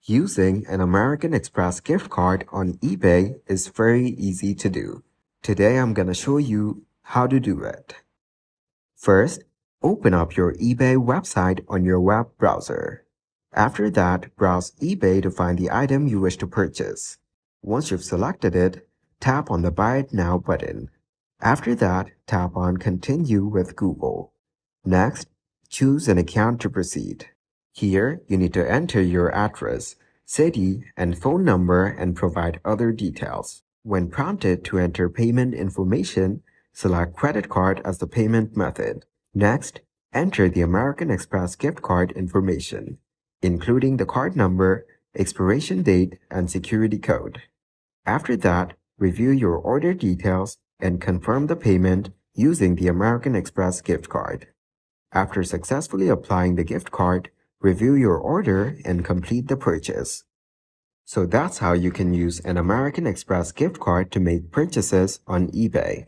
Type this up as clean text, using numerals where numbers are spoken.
Using an American Express gift card on eBay is very easy to do. Today I'm going to show you how to do it. First, open up your eBay website on your web browser. After that, browse eBay to find the item you wish to purchase. Once you've selected it, tap on the Buy It Now button. After that, tap on Continue with Google. Next, choose an account to proceed. Here, you need to enter your address, city, and phone number and provide other details. When prompted to enter payment information, select credit card as the payment method. Next, enter the American Express gift card information, including the card number, expiration date, and security code. After that, review your order details and confirm the payment using the American Express gift card. After successfully applying the gift card, review your order and complete the purchase. So that's how you can use an American Express gift card to make purchases on eBay.